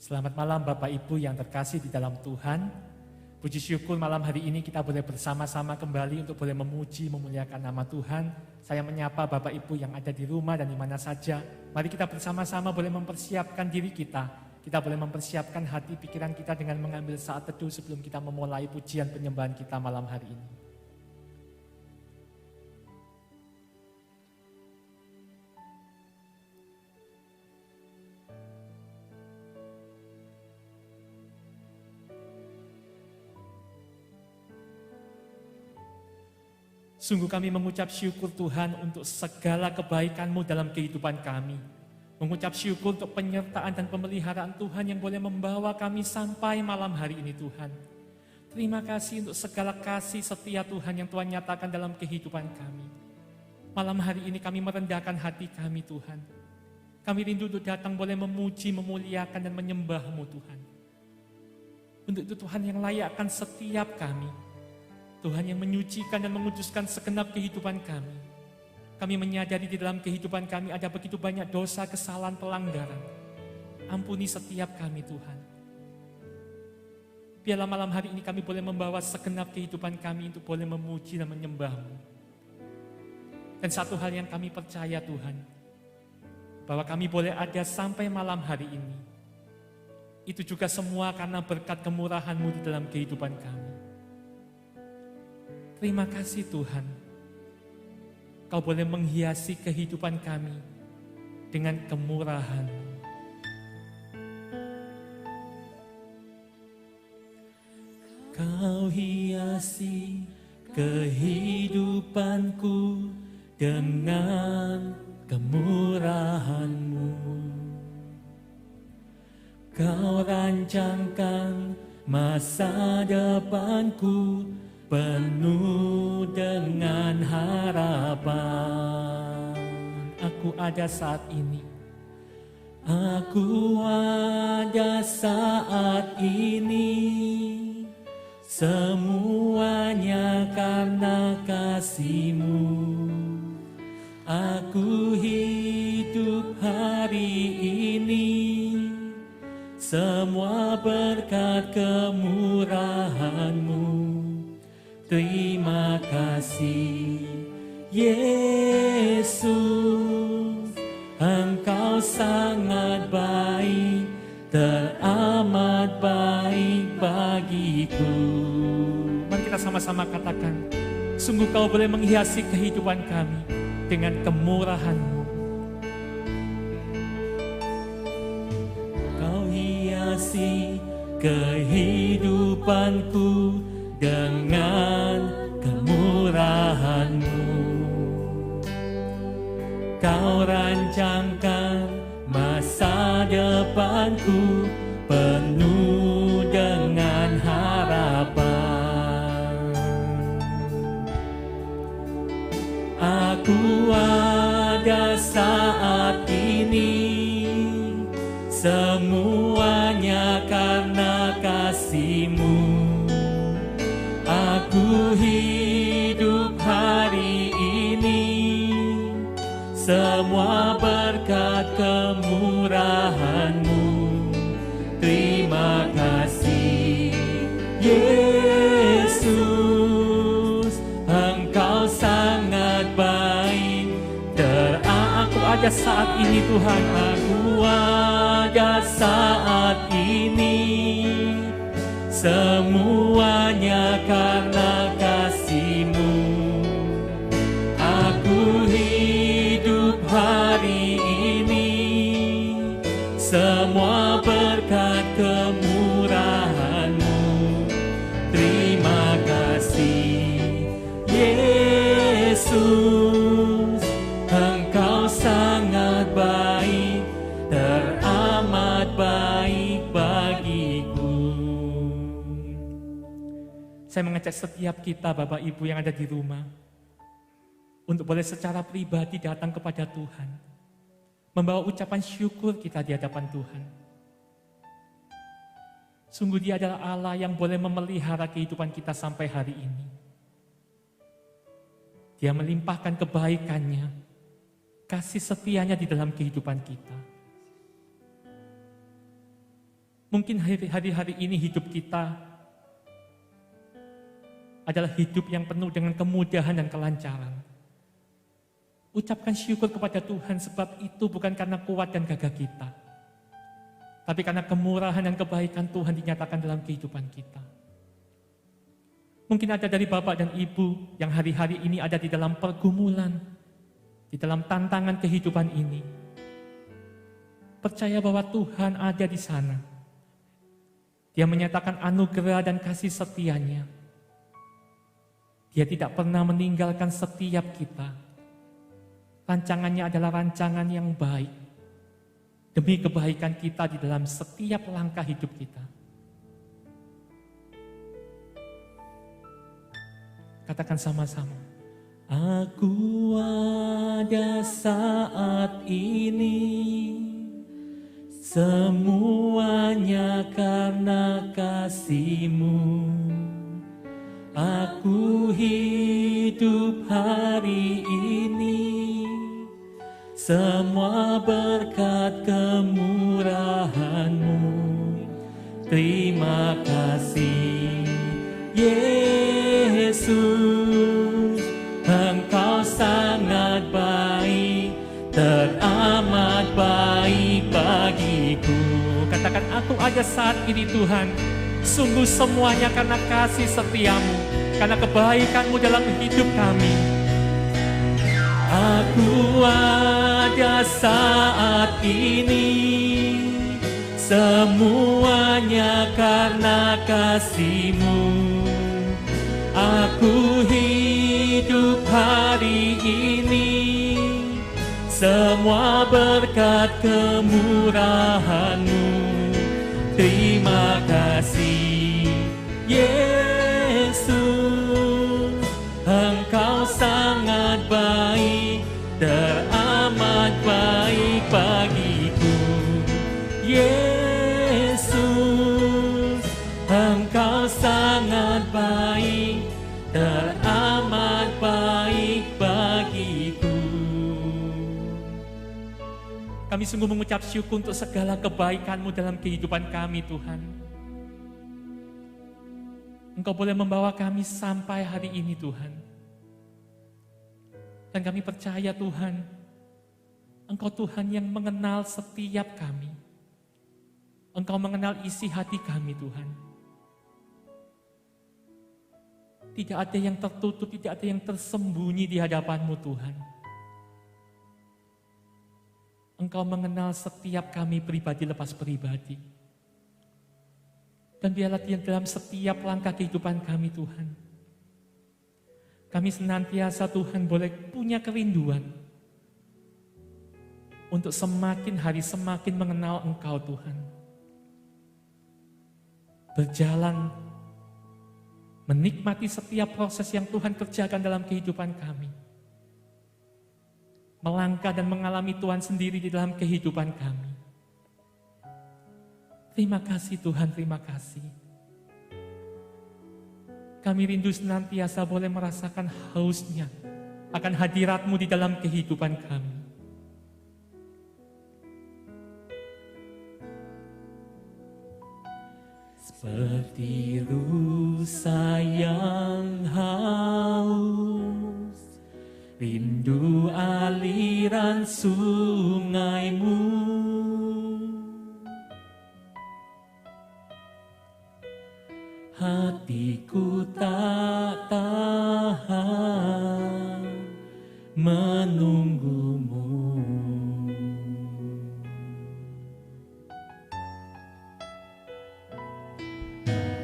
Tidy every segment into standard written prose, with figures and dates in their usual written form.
Selamat malam Bapak Ibu yang terkasih di dalam Tuhan. Puji syukur malam hari ini kita boleh bersama-sama kembali untuk boleh memuji, memuliakan nama Tuhan. Saya menyapa Bapak Ibu yang ada di rumah dan di mana saja. Mari kita bersama-sama boleh mempersiapkan diri kita. Kita boleh mempersiapkan hati pikiran kita dengan mengambil saat teduh sebelum kita memulai pujian penyembahan kita malam hari ini. Sungguh kami mengucap syukur Tuhan untuk segala kebaikan-Mu dalam kehidupan kami. Mengucap syukur untuk penyertaan dan pemeliharaan Tuhan yang boleh membawa kami sampai malam hari ini Tuhan. Terima kasih untuk segala kasih setia Tuhan yang Tuhan nyatakan dalam kehidupan kami. Malam hari ini kami merendahkan hati kami Tuhan. Kami rindu untuk datang boleh memuji, memuliakan dan menyembah-Mu Tuhan. Untuk itu Tuhan yang layakkan setiap kami. Tuhan yang menyucikan dan menguduskan segenap kehidupan kami. Kami menyadari di dalam kehidupan kami ada begitu banyak dosa, kesalahan, pelanggaran. Ampuni setiap kami Tuhan. Biarlah malam hari ini kami boleh membawa segenap kehidupan kami untuk boleh memuji dan menyembah-Mu. Dan satu hal yang kami percaya Tuhan, bahwa kami boleh ada sampai malam hari ini. Itu juga semua karena berkat kemurahan-Mu di dalam kehidupan kami. Terima kasih Tuhan, Kau boleh menghiasi kehidupan kami dengan kemurahan. Kau hiasi kehidupanku dengan kemurahan-Mu. Kau rancangkan masa depanku penuh dengan harapan. Aku ada saat ini. Aku ada saat ini. Semuanya karena kasih-Mu. Aku hidup hari ini. Semua berkat kemurahan-Mu. Terima kasih Yesus, Engkau sangat baik, teramat baik bagiku. Mari kita sama-sama katakan, sungguh Kau boleh menghiasi kehidupan kami dengan kemurahan-Mu. Kau hiasi kehidupanku dengan kemurahan-Mu. Kau rancangkan masa depanku penuh dengan harapan. Aku ada saat ini, semuanya karena kasih-Mu. Aku hidup hari ini, semua berkat kemurahan-Mu. Terima kasih Yesus, Engkau sangat baik. Aku ada saat ini Tuhan, aku ada saat ini. Semuanya karena kasih-Mu. Aku hidup hari ini. Semua berkat kemurahan-Mu. Terima kasih Yesus, Engkau sangat baik, teramat baik bagiku. Saya mengajak setiap kita Bapak Ibu yang ada di rumah untuk boleh secara pribadi datang kepada Tuhan, membawa ucapan syukur kita di hadapan Tuhan. Sungguh Dia adalah Allah yang boleh memelihara kehidupan kita sampai hari ini. Dia melimpahkan kebaikan-Nya, kasih setia-Nya di dalam kehidupan kita. Mungkin hari-hari ini hidup kita adalah hidup yang penuh dengan kemudahan dan kelancaran. Ucapkan syukur kepada Tuhan, sebab itu bukan karena kuat dan gagah kita, tapi karena kemurahan dan kebaikan Tuhan dinyatakan dalam kehidupan kita. Mungkin ada dari Bapak dan Ibu yang hari-hari ini ada di dalam pergumulan, di dalam tantangan kehidupan ini. Percaya bahwa Tuhan ada di sana. Dia menyatakan anugerah dan kasih setia-Nya. Dia tidak pernah meninggalkan setiap kita. Rancangannya adalah rancangan yang baik, demi kebaikan kita di dalam setiap langkah hidup kita. Katakan sama-sama. Aku ada saat ini, semuanya karena kasih-Mu. Aku hidup hari ini, semua berkat kemurahan-Mu. Terima kasih, Yesus, Engkau sangat baik, teramat baik bagiku. Katakan, aku ada saat ini Tuhan, sungguh semuanya karena kasih setia-Mu, karena kebaikan-Mu dalam hidup kami. Aku ada saat ini, semuanya karena kasih-Mu. Aku hidup hari ini, semua berkat kemurahan-Mu. Terima kasih, Yesus, Engkau sangat baik, teramat baik bagiku. Yesus, Engkau sangat baik, teramat baik bagiku. Kami sungguh mengucap syukur untuk segala kebaikan-Mu dalam kehidupan kami, Tuhan. Engkau boleh membawa kami sampai hari ini, Tuhan. Dan kami percaya, Tuhan, Engkau Tuhan yang mengenal setiap kami. Engkau mengenal isi hati kami, Tuhan. Tidak ada yang tertutup, tidak ada yang tersembunyi di hadapan-Mu, Tuhan. Engkau mengenal setiap kami pribadi lepas pribadi. Dan biarlah dalam setiap langkah kehidupan kami, Tuhan, kami senantiasa, Tuhan, boleh punya kerinduan untuk semakin hari semakin mengenal Engkau, Tuhan. Berjalan, menikmati setiap proses yang Tuhan kerjakan dalam kehidupan kami. Melangkah dan mengalami Tuhan sendiri di dalam kehidupan kami. Terima kasih Tuhan, terima kasih. Kami rindu senantiasa boleh merasakan hausnya akan hadirat-Mu di dalam kehidupan kami. Seperti rusa yang haus, rindu aliran sungai-Mu. Hatiku tak tahan menunggu-Mu.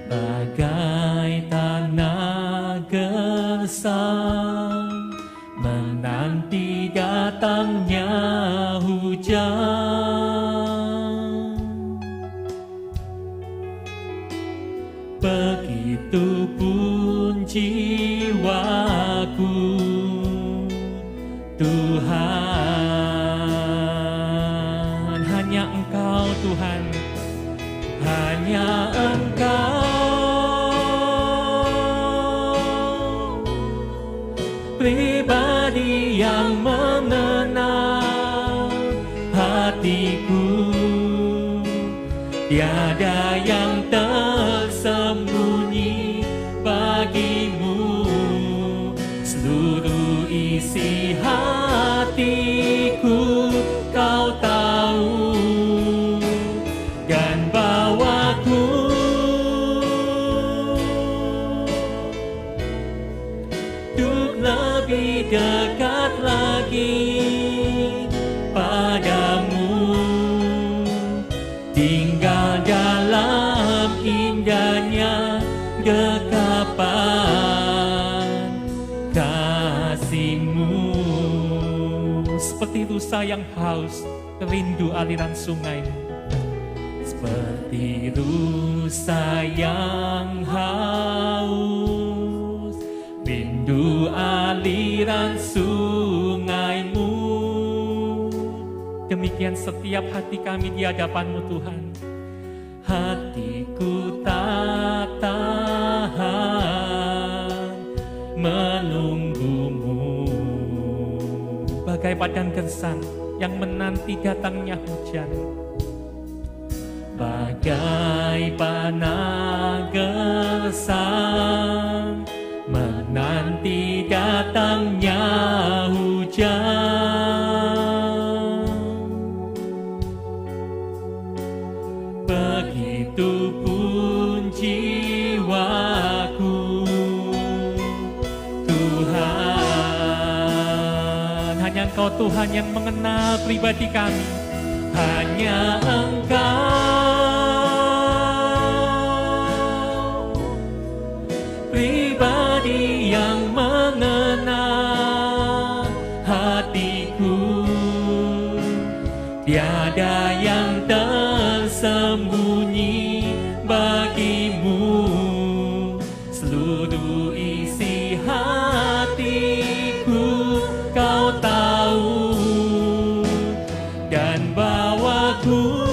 Bagai tanah gersang menanti datangnya hujan. Begitupun jiwaku, Tuhan. Hanya Engkau, Tuhan, hanya Engkau, pribadi yang mengenal hatiku. Tiada tiada yang tersembunyi bagimu. Seluruh isi hatiku kau tahu, dan bawaku untuk lebih dekat lagi padamu, tinggal dalam indahnya dekapan kasih-Mu. Seperti rusa yang haus, rindu aliran sungai-Mu. Seperti rusa yang haus, rindu aliran sungai-Mu. Demikian setiap hati kami di hadapan-Mu Tuhan. Hatiku tak tahan menunggu-Mu, Bagai padang gersang yang menanti datangnya hujan. bagai panah gersang menanti datangnya hujan. Begitupun jiwaku, Tuhan. Hanya Engkau Tuhan yang mengenal pribadi kami. Hanya Engkau pribadi yang mengenal hatiku. Tiada yang tersembunyi bagimu. Seluruh isi hatiku kau tahu, dan bawaku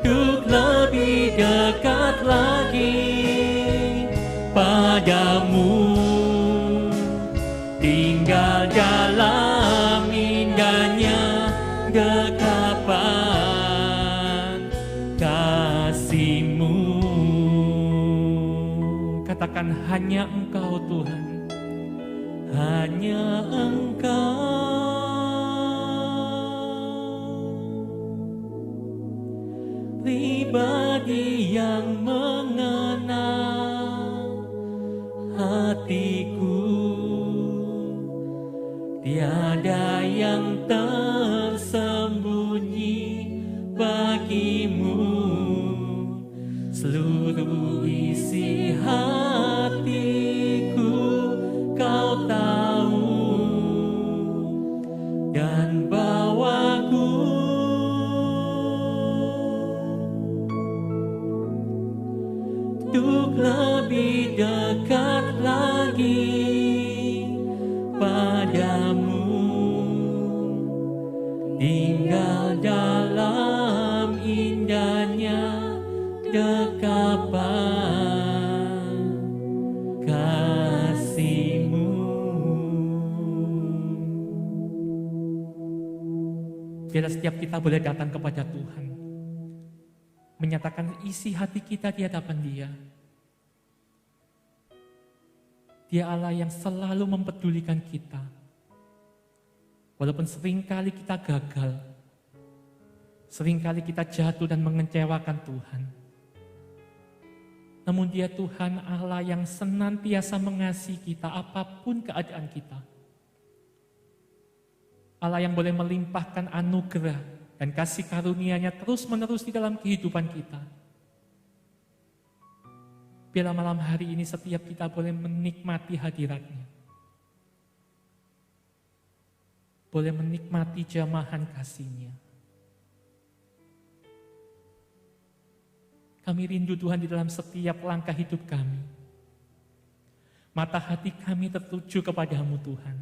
untuk lebih dekat lagi padamu, tinggal dalam indahnya dekapan kasih-Mu. Katakan hanya Engkau Tuhan. Hanya Engkau pribadi yang mengenal hatiku. Tiada yang tersembunyi bagimu. Seluruh isi hatiku kau tahu, dan bawaku untuk lebih dekat lagi padamu, tinggal dalam indahnya dekapan kasih-Mu. Biarlah setiap kita boleh datang kepada Tuhan, menyatakan isi hati kita di hadapan Dia. Dia Allah yang selalu mempedulikan kita. Walaupun seringkali kita gagal, seringkali kita jatuh dan mengecewakan Tuhan. Namun Dia Tuhan Allah yang senantiasa mengasihi kita apapun keadaan kita. Allah yang boleh melimpahkan anugerah dan kasih karunia-Nya terus-menerus di dalam kehidupan kita. Biarlah malam hari ini setiap kita boleh menikmati hadirat-Nya. Boleh menikmati jamahan kasih-Nya. Kami rindu Tuhan di dalam setiap langkah hidup kami. Mata hati kami tertuju kepada-Mu Tuhan.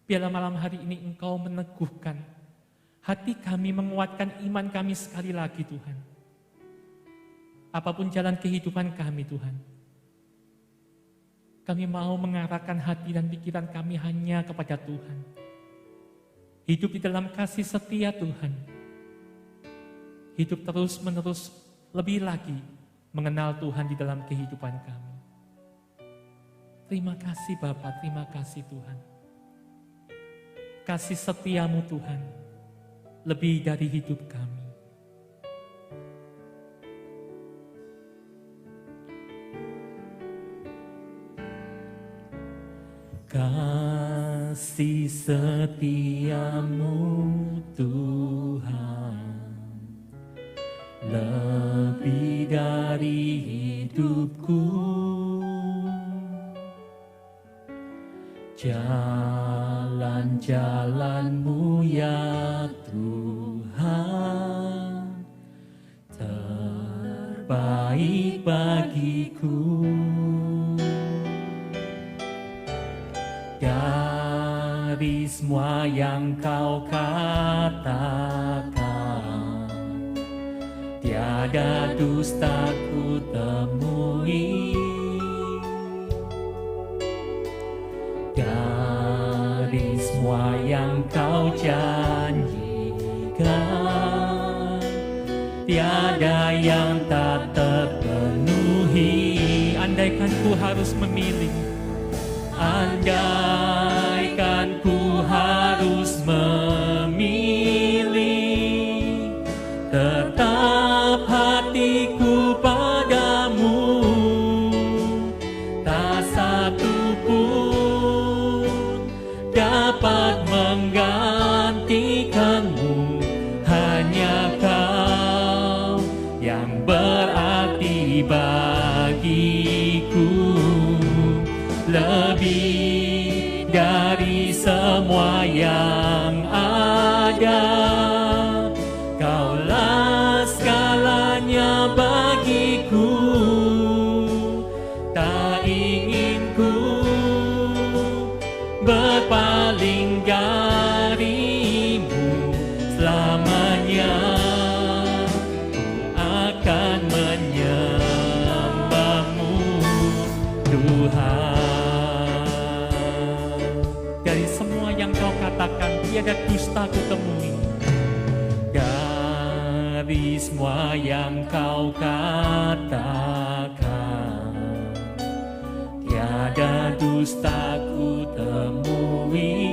Biarlah malam hari ini Engkau meneguhkan hati kami, menguatkan iman kami sekali lagi Tuhan. Apapun jalan kehidupan kami Tuhan, kami mau mengarahkan hati dan pikiran kami hanya kepada Tuhan. Hidup di dalam kasih setia Tuhan. Hidup terus-menerus lebih lagi mengenal Tuhan di dalam kehidupan kami. Terima kasih Bapa, terima kasih Tuhan. Kasih setiamu Tuhan, lebih dari hidup kami. Kasih setiamu Tuhan, lebih dari hidupku. Jalan-jalanmu ya Tuhan, terbaik bagiku. Dari semua yang kau katakan, tiada dusta ku temui. Dari semua yang kau janjikan, tiada yang tak terpenuhi. Andaikan ku harus memilih, andaikan ku harus memilih, tetap hatiku padamu, tak satu pun dapat menggantikanmu. Hanya kau yang berarti bagiku, lebih dari semua yang ada. Kaulah segalanya bagiku, tak ingin ku berpaling darimu. Selamanya ku akan menyembahmu Tuhan. Dari semua yang kau katakan, tiada dusta ku temui. Dari semua yang kau katakan, tiada dusta ku temui.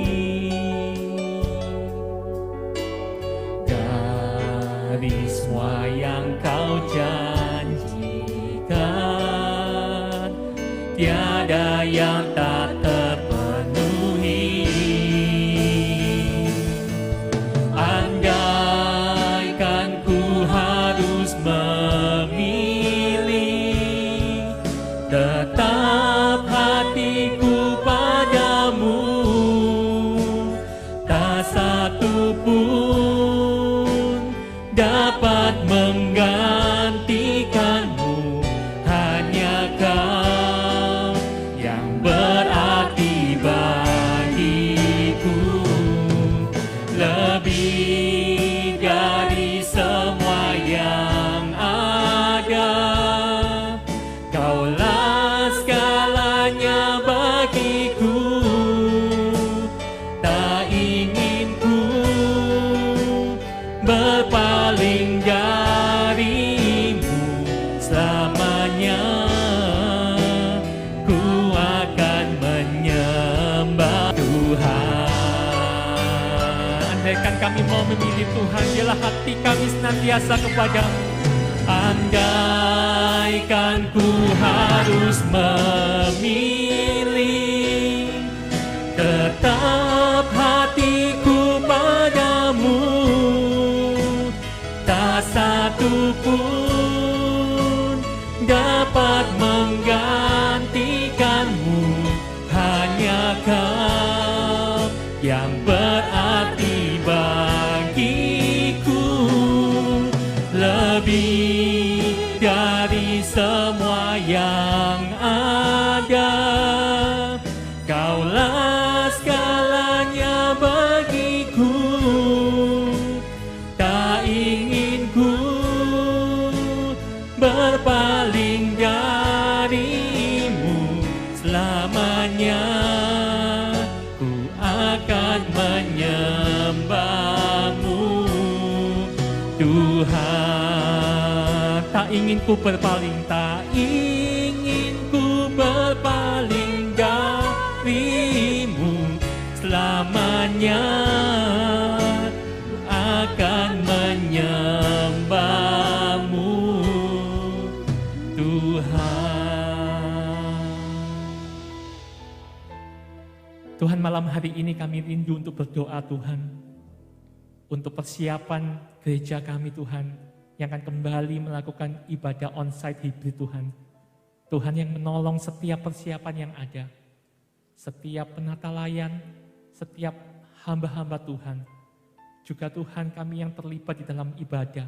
Dari semua yang kau janjikan, tiada yang tak terpenuhi. Andaikan ku harus memilih, tetap hatiku padamu, tak satu pun dapat menggantikanmu. Hanya kau yang berarti bagiku, lebih dari semua yang ada. Kaulah segalanya bagiku, tak ingin ku berpaling darimu. Selamanya ku akan menyembah Tuhan. Andaikan kami mau memilih Tuhan, biarlah hati kami senantiasa kepadamu. Andaikan ku harus memilih, tetap hatiku padamu, tak satu pun dapat menggantikanmu. Hanya kau yang berarti bagiku, lebih dari semua yang ada. Kaulah segalanya bagiku, tak ingin ku berpaling darimu. Selamanya ku akan menyembah Tuhan, tak ingin ku berpaling, tak ingin ku berpaling darimu. Selamanya ku akan menyembahmu, Tuhan. Tuhan, malam hari ini kami rindu untuk berdoa, Tuhan, untuk persiapan gereja kami, Tuhan, yang akan kembali melakukan ibadah onsite hybrid, Tuhan. Tuhan yang menolong setiap persiapan yang ada, setiap penata layan, setiap hamba-hamba Tuhan. Juga Tuhan, kami yang terlibat di dalam ibadah,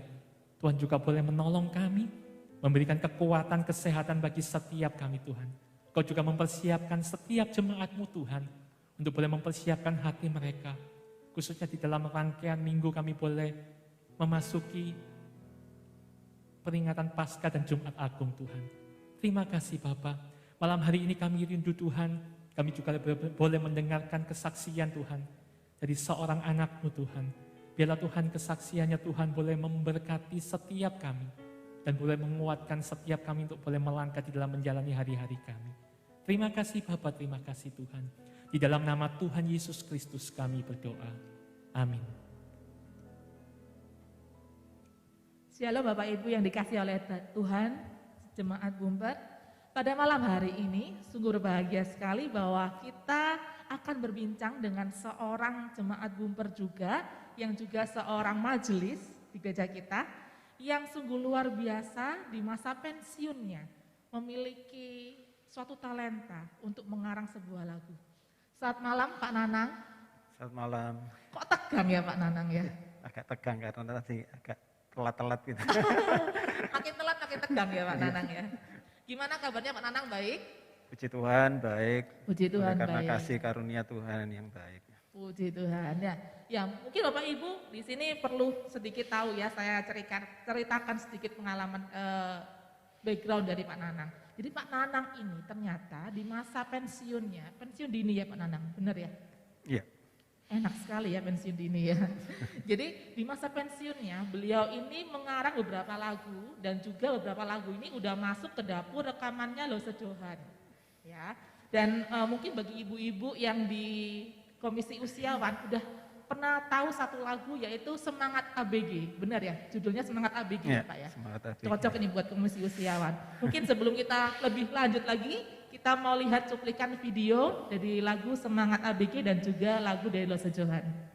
Tuhan juga boleh menolong kami, memberikan kekuatan, kesehatan bagi setiap kami, Tuhan. Kau juga mempersiapkan setiap jemaat-Mu, Tuhan, untuk boleh mempersiapkan hati mereka. Khususnya di dalam rangkaian minggu kami boleh memasuki peringatan Paskah dan Jumat Agung, Tuhan. Terima kasih Bapa. Malam hari ini kami rindu, Tuhan. Kami juga boleh mendengarkan kesaksian, Tuhan, dari seorang anak-Mu, Tuhan. Biarlah Tuhan, kesaksiannya, Tuhan, boleh memberkati setiap kami dan boleh menguatkan setiap kami untuk boleh melangkah di dalam menjalani hari-hari kami. Terima kasih Bapa, terima kasih Tuhan. Di dalam nama Tuhan Yesus Kristus kami berdoa. Amin. Shalom Bapak Ibu yang dikasihi oleh Tuhan, Jemaat Bumper. Pada malam hari ini sungguh berbahagia sekali bahwa kita akan berbincang dengan seorang jemaat Bumper juga, yang juga seorang majelis di gereja kita, yang sungguh luar biasa di masa pensiunnya, memiliki suatu talenta untuk mengarang sebuah lagu. Selamat malam Pak Nanang. Selamat malam. Kok tegang ya Pak Nanang ya? Agak tegang karena tadi agak telat-telat gitu. Makin telat makin tegang ya Pak Nanang ya. Gimana kabarnya Pak Nanang, baik? Puji Tuhan baik. Puji Tuhan karena baik. kasih karunia Tuhan yang baik. Puji Tuhan ya. Ya mungkin Bapak Ibu di sini perlu sedikit tahu ya, saya ceritakan sedikit pengalaman background dari Pak Nanang. Jadi Pak Nanang ini ternyata di masa pensiunnya, pensiun dini ya Pak Nanang, benar ya? Iya. Enak sekali ya pensiun dini ya. Jadi di masa pensiunnya beliau ini mengarang beberapa lagu dan juga beberapa lagu ini udah masuk ke dapur rekamannya Lo Sejohan. Ya. Dan mungkin bagi ibu-ibu yang di Komisi Usiawan udah pernah tahu satu lagu yaitu Semangat ABG, benar ya? Judulnya Semangat ABG ya Pak ya? Semangat ABG. Cocok ini buat Komisi Usiawan. Mungkin sebelum kita lebih lanjut lagi, kita mau lihat cuplikan video dari lagu Semangat ABG dan juga lagu dari Lo Sejohan.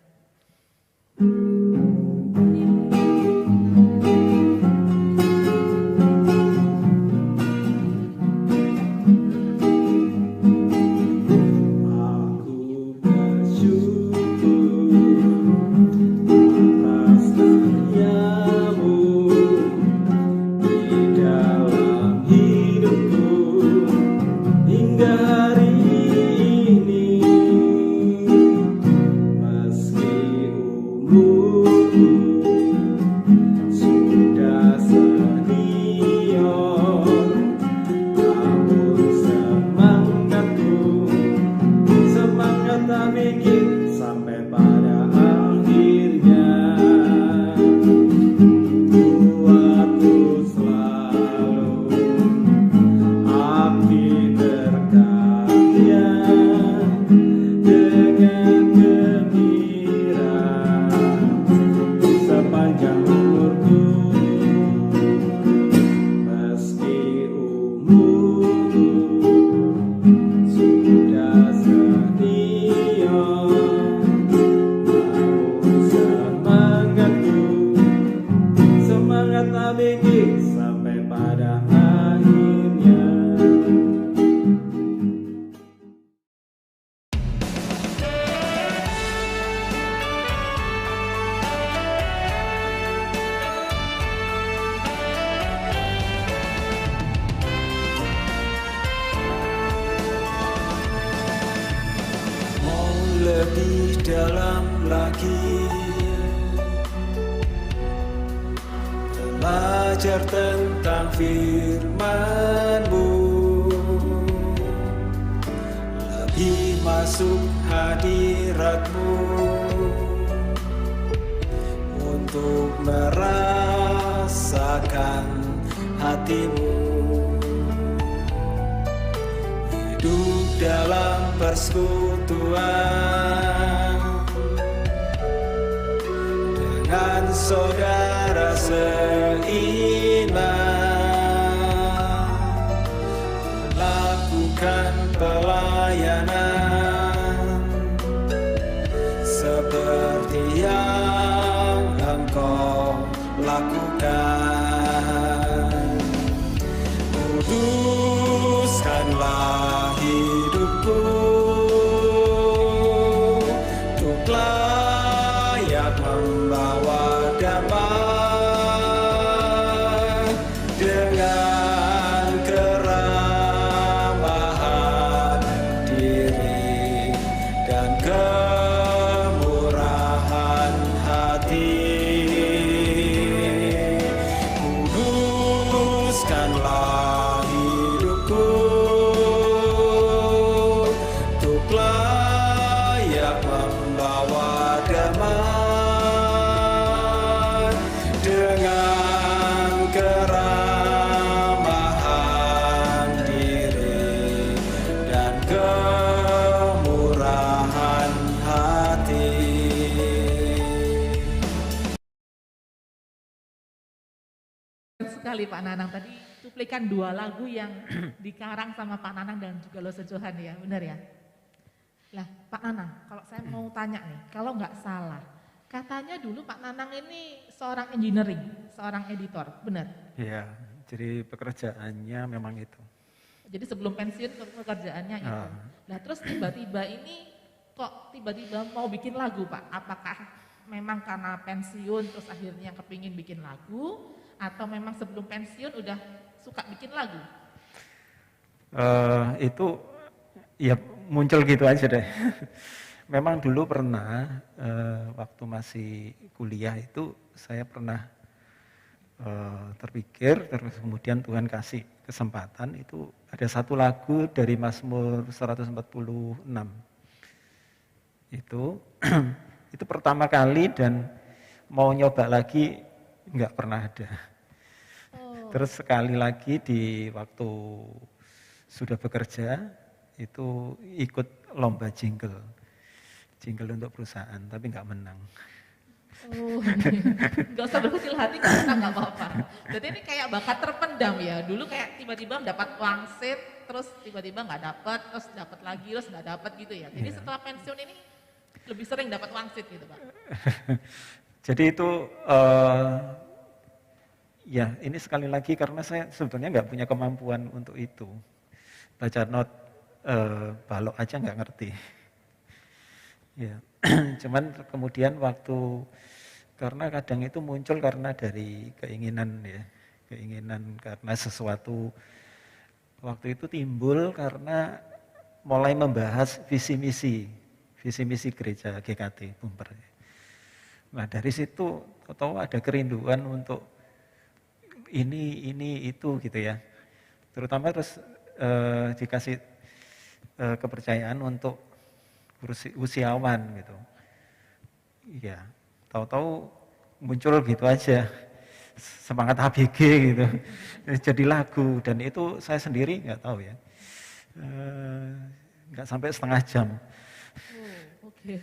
Belajar tentang firman-Mu, lebih masuk hadirat-Mu untuk merasa menggerakkan hatimu. Hidup dalam persekutuan dengan saudara seiman, lakukan pelayanan seperti yang engkau lakukan. Kuduskanlah hidupku untuk layak membawa damai dengan keramahan diri dan kemurahan hati. Kuduskanlah hidupku untuk layak membawa damai dengan keramahan diri dan kemurahan hati. Sekali Pak Nanang, tadi cuplikan 2 lagu yang dikarang sama Pak Nanang dan juga Lose Johan ya, benar ya? Lah Pak Nanang, kalau saya mau tanya nih, kalau nggak salah, katanya dulu Pak Nanang ini seorang engineering, seorang editor, benar? Ya, jadi pekerjaannya memang itu. Jadi sebelum pensiun pekerjaannya itu. Nah terus tiba-tiba ini kok tiba-tiba mau bikin lagu Pak? Apakah memang karena pensiun terus akhirnya kepingin bikin lagu? Atau memang sebelum pensiun udah suka bikin lagu? Itu ya muncul gitu aja deh. Memang dulu pernah waktu masih kuliah itu saya pernah terpikir, terus kemudian Tuhan kasih kesempatan, itu ada satu lagu dari Mazmur 146. Itu pertama kali dan mau nyoba lagi nggak pernah ada. Terus sekali lagi di waktu sudah bekerja itu ikut lomba jingle untuk perusahaan, tapi nggak menang. Oh, nggak usah berkecil hati karena nggak apa-apa. Jadi ini kayak bakat terpendam ya. Dulu kayak tiba-tiba dapat wangsit, terus tiba-tiba nggak dapat, terus dapat lagi, terus nggak dapat gitu ya. Jadi setelah pensiun ini lebih sering dapat wangsit gitu Pak. Jadi itu ya ini sekali lagi karena saya sebetulnya nggak punya kemampuan untuk itu. Baca not balok aja nggak ngerti. Ya, cuman kemudian karena kadang itu muncul karena dari keinginan karena sesuatu waktu itu timbul karena mulai membahas visi misi gereja GKT Bumper. Nah dari situ tahu ada kerinduan untuk ini itu gitu ya. Terutama terus dikasih kepercayaan untuk usiawan gitu. Iya, tahu-tahu muncul gitu aja semangat ABG gitu. Jadi lagu dan itu saya sendiri nggak tahu ya. Nggak sampai setengah jam. Oke.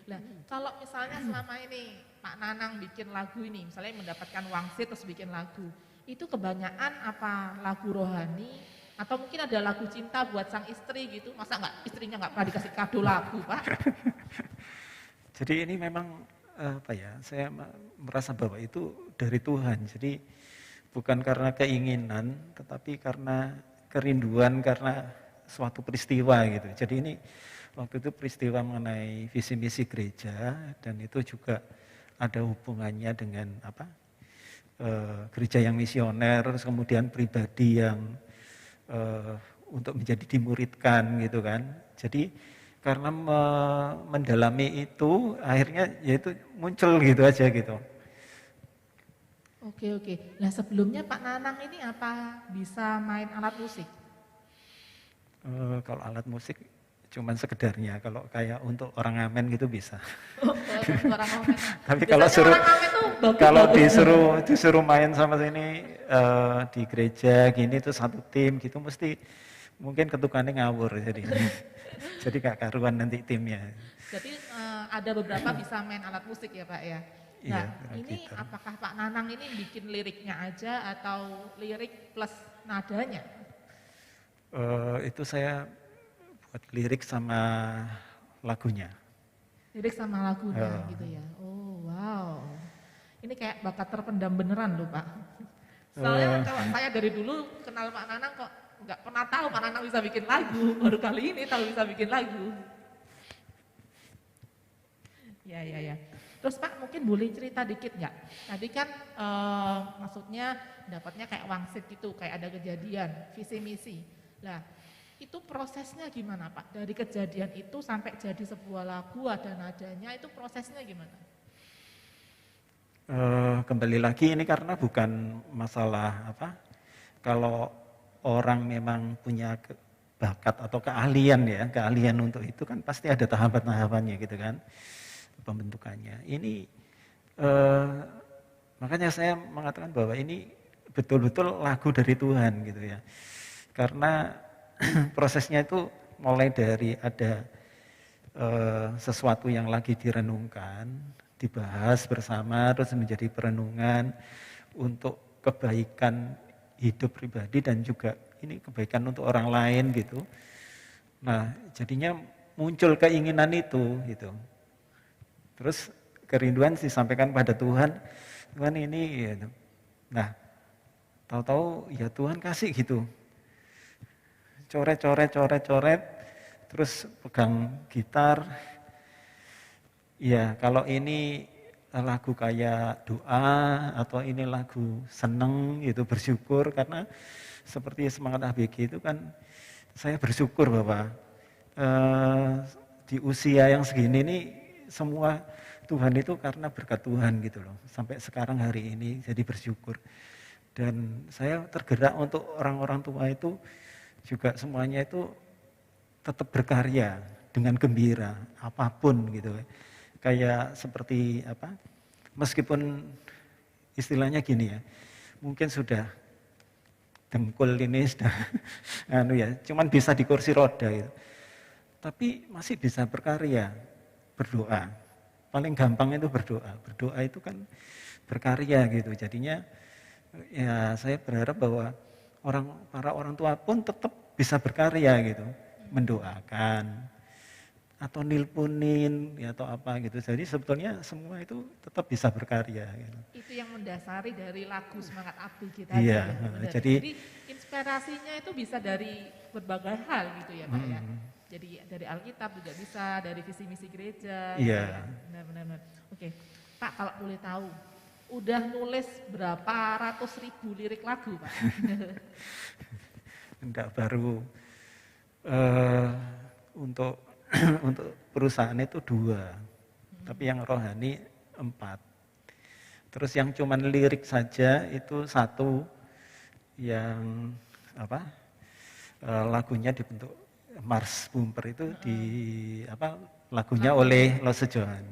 Nah, kalau misalnya selama ini Pak Nanang bikin lagu ini, misalnya mendapatkan wangsit terus bikin lagu, itu kebanyakan apa lagu rohani atau mungkin ada lagu cinta buat sang istri gitu? Masa istrinya nggak pernah dikasih kado lagu, Pak? Jadi ini memang saya merasa bahwa itu dari Tuhan. Jadi bukan karena keinginan, tetapi karena kerinduan, karena suatu peristiwa gitu. Jadi ini waktu itu peristiwa mengenai visi misi gereja dan itu juga ada hubungannya dengan gereja yang misioner, terus kemudian pribadi yang untuk menjadi dimuridkan gitu kan. Jadi karena mendalami itu akhirnya yaitu muncul gitu aja gitu. Oke. Nah sebelumnya Pak Nanang ini apa bisa main alat musik? Kalau alat musik cuman sekedarnya, kalau kayak untuk orang ngamen gitu bisa. Oh orang ngamen. Tapi kalau Biasanya orang ngamen tuh kalau bagus-bagus. disuruh main sama sini di gereja gini tuh satu tim gitu mesti mungkin ketukannya ngawur jadi jadi gak karuan nanti timnya. Jadi ada beberapa bisa main alat musik ya Pak ya. Iya, Nah ini gitar. apakah Pak Nanang ini bikin liriknya aja atau lirik plus nadanya? Itu saya buat lirik sama lagunya. Lirik sama lagunya Oh. gitu ya. Oh wow. Ini kayak bakat terpendam beneran loh Pak. Soalnya kalau saya dari dulu kenal Pak Nanang kok nggak pernah tahu Pak Nanang bisa bikin lagu. Baru kali ini tahu bisa bikin lagu. Ya. Terus Pak mungkin boleh cerita dikit nggak? Tadi kan maksudnya dapatnya kayak wangsit gitu, kayak ada kejadian, visi misi. Lah itu prosesnya gimana Pak? Dari kejadian itu sampai jadi sebuah lagu ada nadanya, itu prosesnya gimana? Kembali lagi ini karena bukan masalah apa. Kalau orang memang punya bakat atau keahlian untuk itu kan pasti ada tahapan-tahapannya gitu kan. Pembentukannya. Ini makanya saya mengatakan bahwa ini betul-betul lagu dari Tuhan gitu ya. Karena prosesnya itu mulai dari ada sesuatu yang lagi direnungkan, dibahas bersama, terus menjadi perenungan untuk kebaikan hidup pribadi dan juga ini kebaikan untuk orang lain gitu. Nah, jadinya muncul keinginan itu gitu. Terus kerinduan disampaikan pada Tuhan ini gitu. Nah, tahu-tahu ya Tuhan kasih gitu. Coret, terus pegang gitar. Ya, kalau ini lagu kayak doa atau ini lagu seneng gitu, bersyukur karena seperti semangat ABG itu kan saya bersyukur bahwa di usia yang segini ini semua Tuhan itu karena berkat Tuhan gitu loh. Sampai sekarang hari ini jadi bersyukur. Dan saya tergerak untuk orang-orang tua itu juga semuanya itu tetap berkarya dengan gembira apapun gitu. Kayak seperti apa? Meskipun istilahnya gini ya. Mungkin sudah dengkul ini sudah cuman bisa di kursi roda gitu. Tapi masih bisa berkarya. Berdoa, paling gampang itu berdoa. Berdoa itu kan berkarya gitu. Jadinya ya saya berharap bahwa para orang tua pun tetap bisa berkarya gitu, mendoakan atau nilpunin ya, atau apa gitu. Jadi sebetulnya semua itu tetap bisa berkarya. Gitu. Itu yang mendasari dari lagu Semangat Abdi kita. Iya, jadi inspirasinya itu bisa dari berbagai hal gitu ya Pak ya. Jadi dari Alkitab juga bisa, dari visi misi gereja. Iya. Benar. Oke, Pak kalau boleh tahu, udah nulis berapa ratus ribu lirik lagu Pak? Enggak, baru untuk perusahaan itu 2, tapi yang rohani 4. Terus yang cuman lirik saja itu 1, yang apa? Lagunya dibentuk Mars Bumper itu lagunya oleh Lose Johan.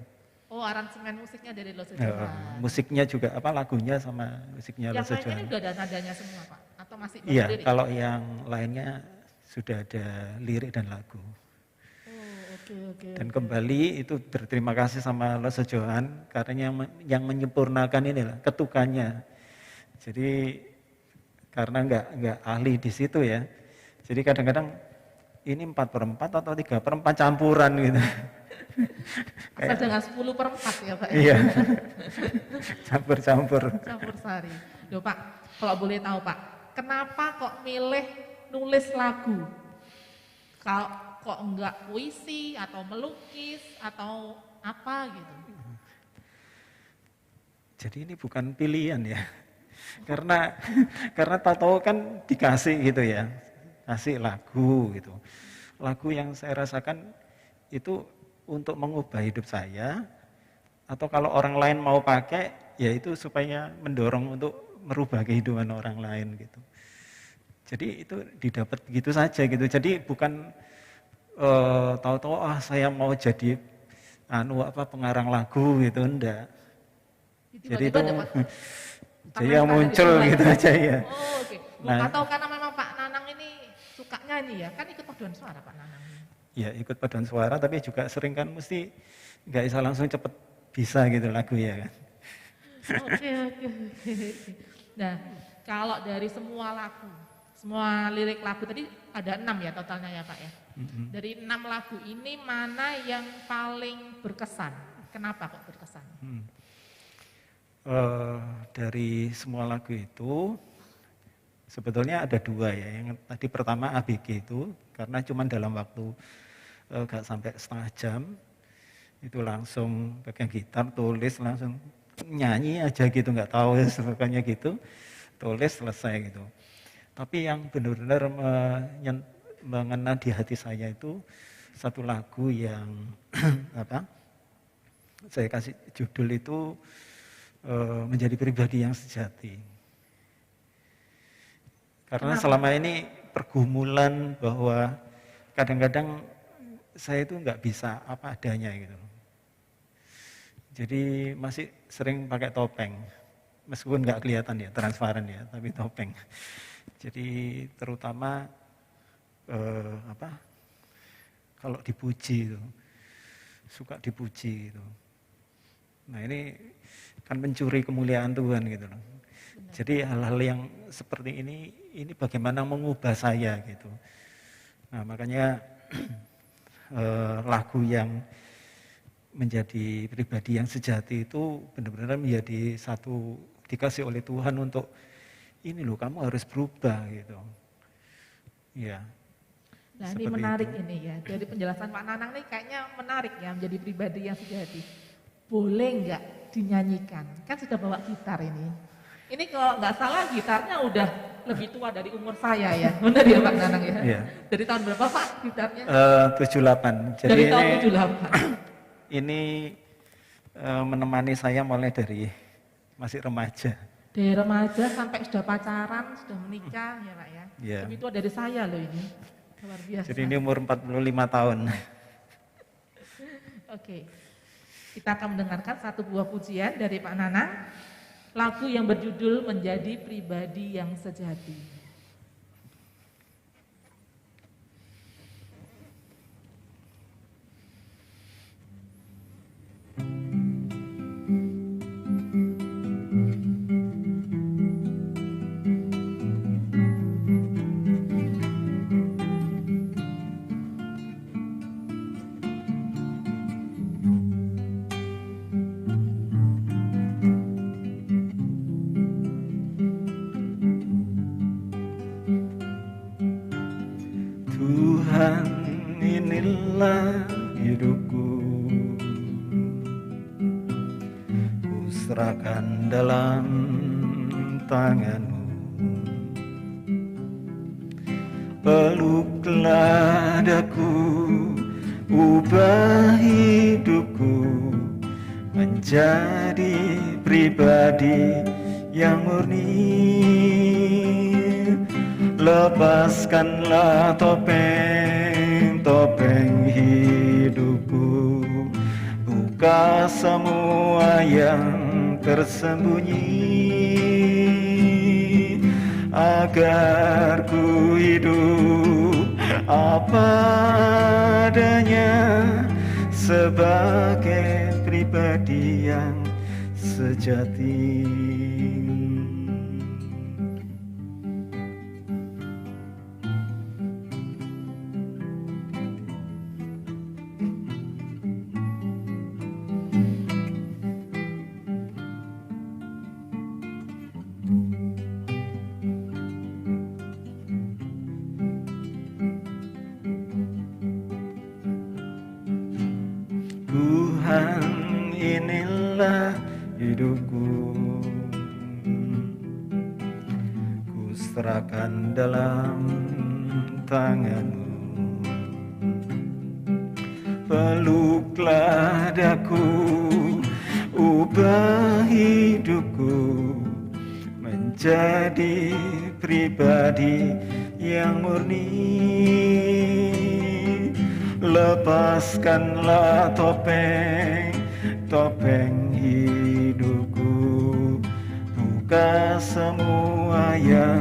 Oh, aransemen musiknya dari Lose Johan. Musiknya juga lagunya sama musiknya Lose Yang Johan. lainnya udah ada nadanya semua Pak? Atau masih Iya, lirik? kalau yang lainnya sudah ada lirik dan lagu. Oh, oke. Dan kembali itu berterima kasih sama Lose Johan karena yang menyempurnakan inilah ketukannya. Jadi karena nggak ahli di situ ya. Jadi kadang-kadang ini 4/4 atau 3/4 campuran gitu. Asal jangan 10/4 ya Pak? Iya, campur-campur. Campur sari. Loh Pak, kalau boleh tahu Pak, kenapa kok milih nulis lagu? Kok enggak puisi atau melukis atau apa gitu? Jadi ini bukan pilihan ya. Karena tahu kan dikasih gitu ya. Kasih lagu gitu. Lagu yang saya rasakan itu untuk mengubah hidup saya, atau kalau orang lain mau pakai, ya itu supaya mendorong untuk merubah kehidupan orang lain gitu. Jadi itu didapat gitu saja gitu. Jadi bukan tahu-tahu saya mau jadi pengarang lagu gitu, enggak. Jadi itu Tiba-tiba saya muncul gitu aja ya. Oh, oke. Nah. Atau karena memang Pak Nanang ini suka nyanyi ya, kan ikut paduan suara Pak Nanang. Ya ikut paduan suara, tapi juga sering kan mesti nggak bisa langsung cepet bisa gitu lagu ya kan. Oke. Nah, kalau dari semua lagu, semua lirik lagu tadi ada 6 ya totalnya ya Pak ya. Dari 6 lagu ini mana yang paling berkesan? Kenapa kok berkesan? Dari semua lagu itu sebetulnya ada 2 ya. Yang tadi pertama ABG itu karena cuma dalam waktu gak sampai setengah jam itu langsung pegang gitar, tulis, langsung nyanyi aja gitu, nggak tahu sebagainya gitu, tulis selesai gitu. Tapi yang benar-benar mengena di hati saya itu satu lagu yang saya kasih judul itu menjadi pribadi yang sejati. Karena selama ini pergumulan bahwa kadang-kadang saya itu nggak bisa apa adanya gitu. Jadi masih sering pakai topeng, meskipun nggak kelihatan ya, transparan ya, tapi topeng. Jadi terutama kalau dipuji itu, suka dipuji gitu. Nah ini kan mencuri kemuliaan Tuhan gitu loh. Jadi hal-hal yang seperti ini bagaimana mengubah saya gitu. Nah makanya lagu yang menjadi pribadi yang sejati itu benar-benar menjadi satu dikasih oleh Tuhan untuk ini loh kamu harus berubah gitu. Ya. Nah ini menarik itu. Ini ya, dari penjelasan Pak Nanang nih kayaknya menarik ya menjadi pribadi yang sejati. Boleh nggak dinyanyikan? Kan sudah bawa gitar ini. Ini kalau nggak salah gitarnya udah lebih tua dari umur saya ya. Benar ya Pak Nanang ya? Iya. Dari tahun berapa Pak gitarnya? 78. Jadi dari tahun 78. Ini menemani saya mulai dari masih remaja. Dari remaja sampai sudah pacaran, sudah menikah ya Pak ya? Yeah. Lebih tua dari saya loh ini. Luar biasa. Jadi ini umur 45 tahun. Oke. Kita akan mendengarkan satu buah pujian dari Pak Nanang. Lagu yang berjudul Menjadi Pribadi yang Sejati. Tuhan inilah hidupku, ku serahkan dalam tangan-Mu. Peluklah daku, ubah hidupku menjadi pribadi yang murni. Lepaskanlah topeng-topeng hidupku, buka semua yang tersembunyi, agar ku hidup apa adanya sebagai pribadi yang sejati. Tuhan inilah hidupku, ku serahkan dalam tangan-Mu. Peluklah daku, ubah hidupku menjadi pribadi yang murni. lepaskanlah topeng hidupku, buka semua yang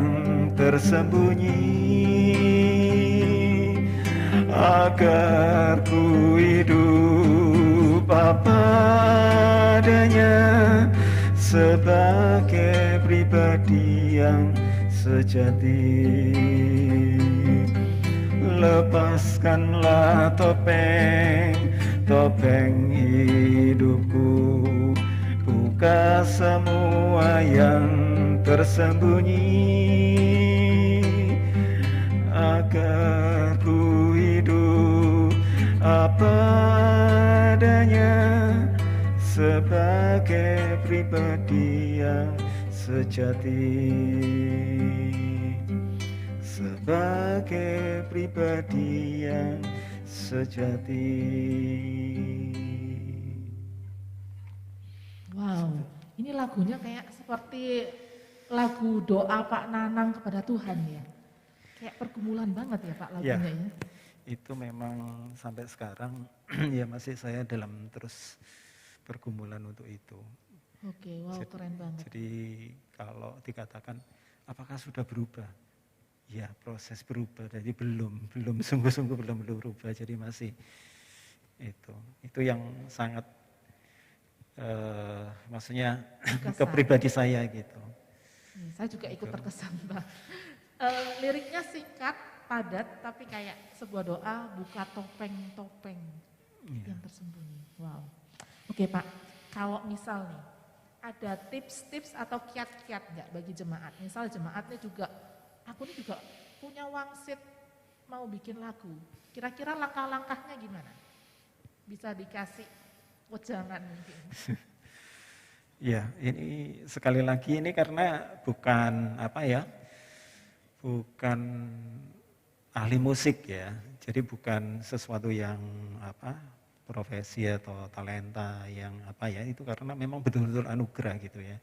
tersembunyi, agar ku hidup apa adanya sebagai pribadi yang sejati. Lepaskanlah topeng hidupku, buka semua yang tersembunyi, agar ku hidup apa adanya sebagai pribadi yang sejati, sebagai pribadi yang sejati. Wow, ini lagunya kayak seperti lagu doa Pak Nanang kepada Tuhan ya. Kayak pergumulan banget ya Pak lagunya ya. Itu memang sampai sekarang ya masih saya dalam terus pergumulan untuk itu. Oke, wow keren banget. Jadi kalau dikatakan apakah sudah berubah? Ya proses berubah, jadi belum sungguh-sungguh belum berubah, jadi masih itu yang sangat maksudnya ke pribadi saya gitu. Saya juga ikut terkesan Pak. Liriknya singkat, padat, tapi kayak sebuah doa buka topeng-topeng yang tersembunyi. Wow. Oke Pak, kalau misal nih ada tips-tips atau kiat-kiat nggak bagi jemaat? Misal jemaatnya juga, aku ini juga punya wangsit mau bikin lagu. Kira-kira langkah-langkahnya gimana? Bisa dikasih wejangan mungkin. Ya, ini sekali lagi ini karena bukan bukan ahli musik ya. Jadi bukan sesuatu yang profesi atau talenta yang itu karena memang betul-betul anugerah gitu ya.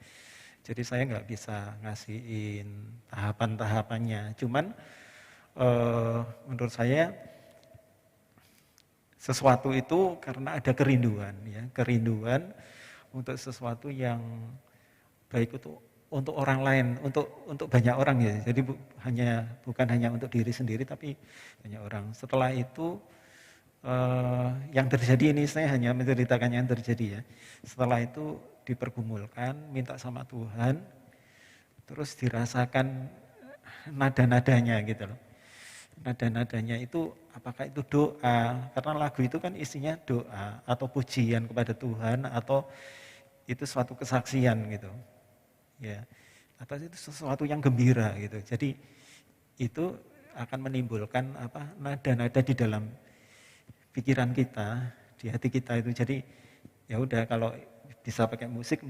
Jadi saya nggak bisa ngasihin tahapan-tahapannya. Cuman menurut saya sesuatu itu karena ada kerinduan ya, kerinduan untuk sesuatu yang baik untuk orang lain, untuk banyak orang ya. Jadi bukan hanya untuk diri sendiri tapi banyak orang. Setelah itu yang terjadi ini saya hanya menceritakan yang terjadi ya. Setelah itu dipergumulkan, minta sama Tuhan, terus dirasakan nada-nadanya gitu loh. Nada-nadanya itu apakah itu doa, karena lagu itu kan isinya doa atau pujian kepada Tuhan atau itu suatu kesaksian gitu. Ya. Atau itu sesuatu yang gembira gitu. Jadi itu akan menimbulkan nada-nada di dalam pikiran kita, di hati kita itu. Jadi ya udah kalau bisa pakai musik,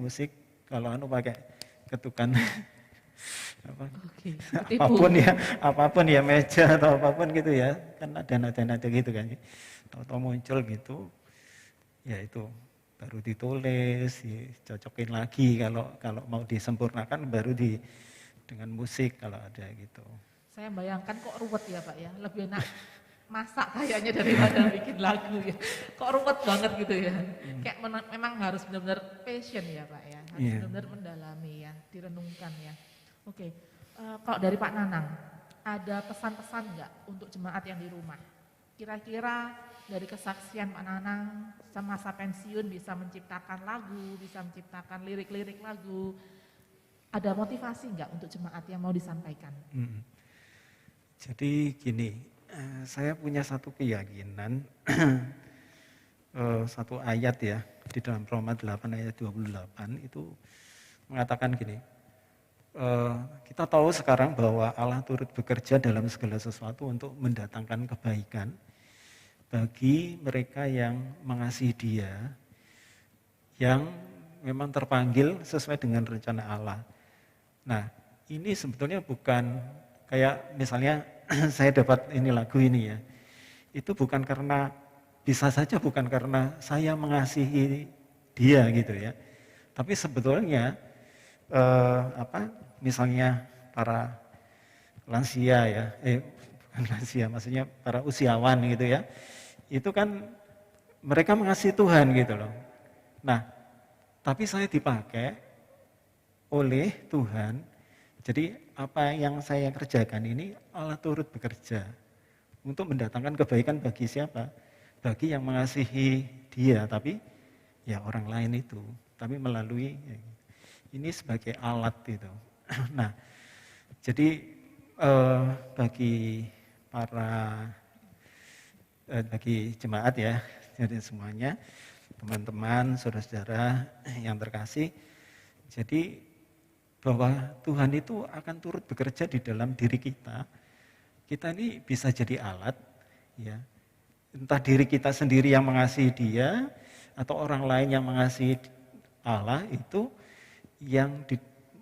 kalau pakai ketukan apapun ya meja atau apapun gitu ya, kan ada nada-nada gitu kan, atau muncul gitu, ya itu baru ditulis, dicocokin lagi kalau mau disempurnakan baru dengan musik kalau ada gitu. Saya bayangkan kok ruwet ya Pak ya, lebih enak masak kayaknya daripada bikin lagu ya. Kok ruwet banget gitu ya. Kayak memang harus benar-benar passion ya Pak ya. Harus benar-benar mendalami ya, direnungkan ya. Oke, kalau dari Pak Nanang, ada pesan-pesan enggak untuk jemaat yang di rumah? Kira-kira dari kesaksian Pak Nanang, semasa pensiun bisa menciptakan lagu, bisa menciptakan lirik-lirik lagu. Ada motivasi enggak untuk jemaat yang mau disampaikan? Jadi gini, saya punya satu keyakinan, satu ayat ya, di dalam Roma 8 ayat 28 itu mengatakan gini, kita tahu sekarang bahwa Allah turut bekerja dalam segala sesuatu untuk mendatangkan kebaikan bagi mereka yang mengasihi Dia, yang memang terpanggil sesuai dengan rencana Allah. Nah, ini sebetulnya bukan kayak misalnya saya dapat ini lagu ini ya, itu bukan karena, bisa saja bukan karena saya mengasihi Dia gitu ya, tapi sebetulnya misalnya para lansia ya, bukan lansia, maksudnya para usiawan gitu ya, itu kan mereka mengasihi Tuhan gitu loh. Nah, tapi saya dipakai oleh Tuhan, jadi apa yang saya kerjakan ini Allah turut bekerja untuk mendatangkan kebaikan bagi siapa? Bagi yang mengasihi dia, tapi ya orang lain itu, tapi melalui ini sebagai alat itu. Nah, jadi bagi bagi jemaat ya, jadi semuanya, teman-teman, saudara-saudara yang terkasih, jadi bahwa Tuhan itu akan turut bekerja di dalam diri kita. Kita ini bisa jadi alat, ya, entah diri kita sendiri yang mengasihi Dia atau orang lain yang mengasihi Allah itu yang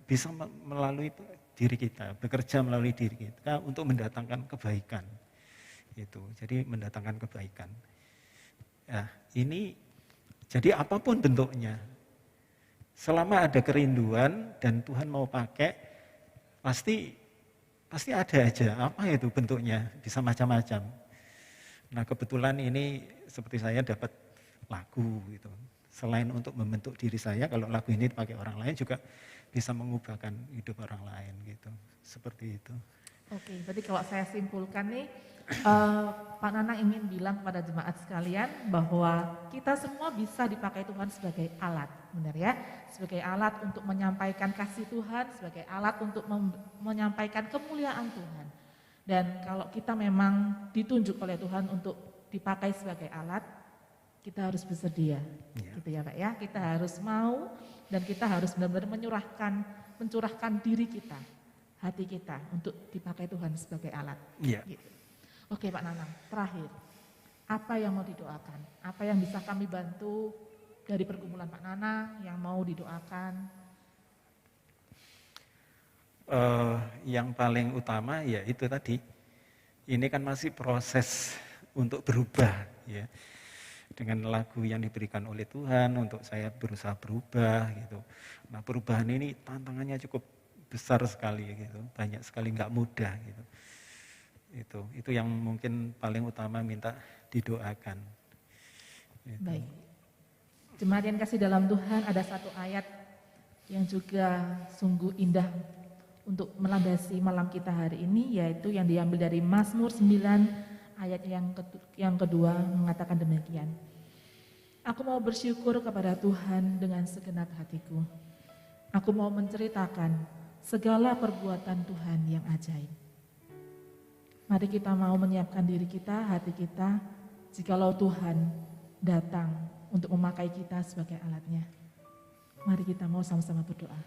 bisa melalui diri kita, bekerja melalui diri kita untuk mendatangkan kebaikan. Itu, jadi mendatangkan kebaikan. Ya, ini jadi apapun bentuknya, selama ada kerinduan dan Tuhan mau pakai, pasti ada aja. Apa itu bentuknya? Bisa macam-macam. Nah, kebetulan ini seperti saya dapat lagu gitu. Selain untuk membentuk diri saya, kalau lagu ini dipakai orang lain juga bisa mengubahkan hidup orang lain gitu. Seperti itu. Oke, berarti kalau saya simpulkan nih, Pak Nanang ingin bilang kepada jemaat sekalian bahwa kita semua bisa dipakai Tuhan sebagai alat, benar ya? Sebagai alat untuk menyampaikan kasih Tuhan, sebagai alat untuk menyampaikan kemuliaan Tuhan. Dan kalau kita memang ditunjuk oleh Tuhan untuk dipakai sebagai alat, kita harus bersedia, gitu ya Pak ya. Kita harus mau dan kita harus benar-benar mencurahkan diri kita, hati kita untuk dipakai Tuhan sebagai alat. Gitu. Oke Pak Nanang, terakhir, apa yang mau didoakan? Apa yang bisa kami bantu dari pergumulan Pak Nanang yang mau didoakan? Yang paling utama ya itu tadi, ini kan masih proses untuk berubah ya. Dengan lagu yang diberikan oleh Tuhan untuk saya berusaha berubah gitu. Nah, perubahan ini tantangannya cukup besar sekali gitu, banyak sekali, nggak mudah gitu. Itu yang mungkin paling utama minta didoakan. Gitu. Baik. Jemaat yang kasih dalam Tuhan, ada satu ayat yang juga sungguh indah untuk melandasi malam kita hari ini, yaitu yang diambil dari Mazmur 9 ayat yang kedua mengatakan demikian. Aku mau bersyukur kepada Tuhan dengan segenap hatiku. Aku mau menceritakan segala perbuatan Tuhan yang ajaib. Mari kita mau menyiapkan diri kita, hati kita, jikalau Tuhan datang untuk memakai kita sebagai alatnya. Mari kita mau sama-sama berdoa.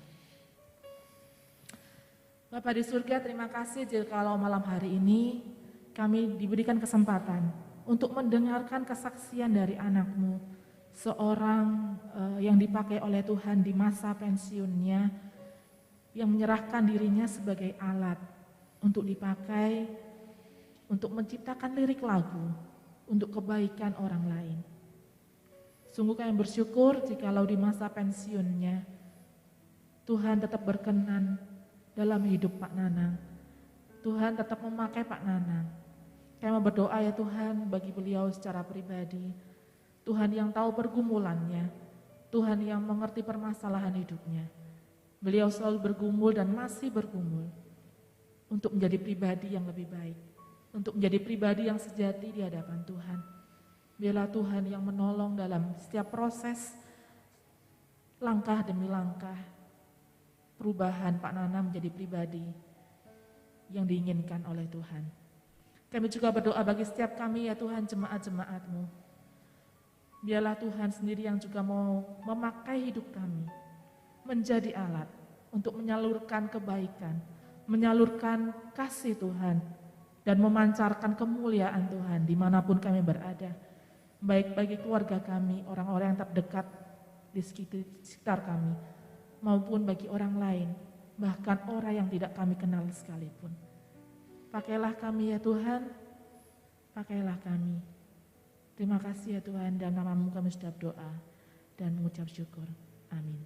Bapa di surga, terima kasih jikalau malam hari ini kami diberikan kesempatan untuk mendengarkan kesaksian dari anak-Mu, seorang yang dipakai oleh Tuhan di masa pensiunnya, yang menyerahkan dirinya sebagai alat untuk dipakai, untuk menciptakan lirik lagu, untuk kebaikan orang lain. Sungguh kami bersyukur jikalau di masa pensiunnya, Tuhan tetap berkenan dalam hidup Pak Nanang. Tuhan tetap memakai Pak Nanang. Kami berdoa ya Tuhan bagi beliau secara pribadi, Tuhan yang tahu pergumulannya, Tuhan yang mengerti permasalahan hidupnya. Beliau selalu bergumul dan masih bergumul untuk menjadi pribadi yang lebih baik, untuk menjadi pribadi yang sejati di hadapan Tuhan. Biarlah Tuhan yang menolong dalam setiap proses, langkah demi langkah, perubahan Pak Nana menjadi pribadi yang diinginkan oleh Tuhan. Kami juga berdoa bagi setiap kami ya Tuhan, jemaat-jemaat-Mu. Biarlah Tuhan sendiri yang juga mau memakai hidup kami menjadi alat untuk menyalurkan kebaikan, menyalurkan kasih Tuhan, dan memancarkan kemuliaan Tuhan dimanapun kami berada. Baik bagi keluarga kami, orang-orang yang terdekat di sekitar kami, maupun bagi orang lain, bahkan orang yang tidak kami kenal sekalipun. Pakailah kami ya Tuhan, pakailah kami. Terima kasih ya Tuhan, dalam nama-Mu kami sudah berdoa dan mengucap syukur. Amin.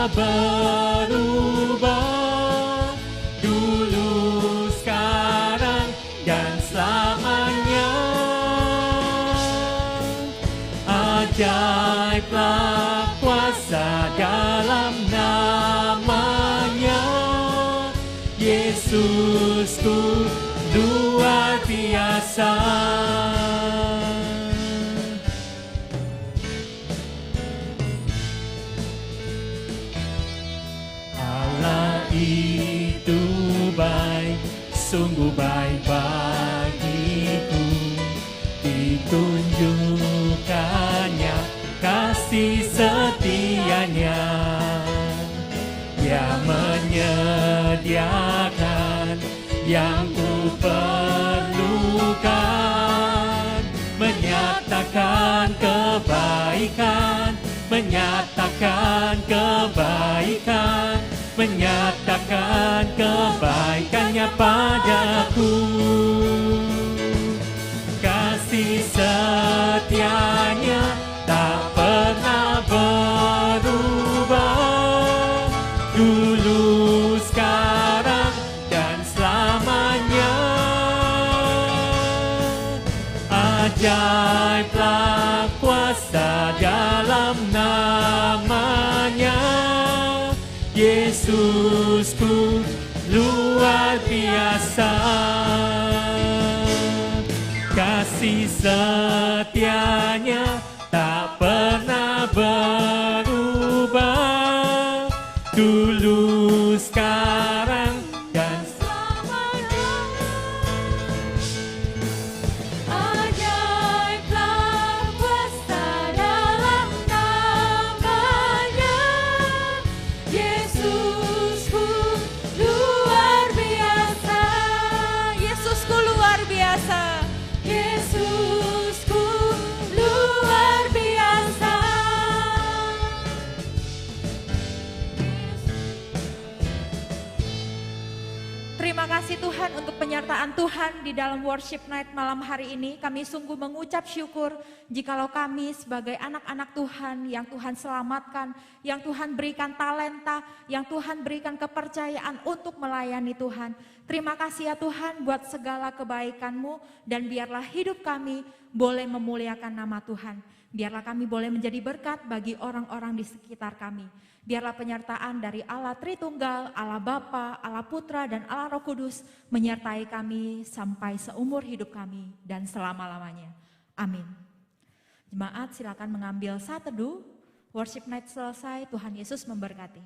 berubah, dulu, sekarang, dan selamanya. Ajaiblah kuasa dalam namanya, Yesusku luar biasa. Allah itu baik, sungguh baik bagiku, ditunjukkannya kasih setianya. Dia menyediakan yang ku perlukan, menyatakan kebaikan, menyatakan kebaikan, menyatakan kebaikannya padaku. Kasih setianya tak pernah berubah, dulu, sekarang, dan selamanya. Ajaiblah kuasa dalam namanya, Yesusku luar biasa. Kasih setianya tak pernah berubah, dulu, sekarang, dan selamanya. Ajaiblah kuasa dalam namanya, Yesusku luar biasa. Yesusku luar biasa. Yesusku luar biasa. Terima kasih Tuhan untuk penyertaan Tuhan di dalam worship night malam hari ini. Kami sungguh mengucap syukur jikalau kami sebagai anak-anak Tuhan yang Tuhan selamatkan, yang Tuhan berikan talenta, yang Tuhan berikan kepercayaan untuk melayani Tuhan. Terima kasih ya Tuhan buat segala kebaikan-Mu, dan biarlah hidup kami boleh memuliakan nama Tuhan. Biarlah kami boleh menjadi berkat bagi orang-orang di sekitar kami. Biarlah penyertaan dari Allah Tritunggal, Allah Bapa, Allah Putra, dan Allah Roh Kudus menyertai kami sampai seumur hidup kami dan selama-lamanya. Amin. Jemaat silakan mengambil saat teduh. Worship night selesai, Tuhan Yesus memberkati.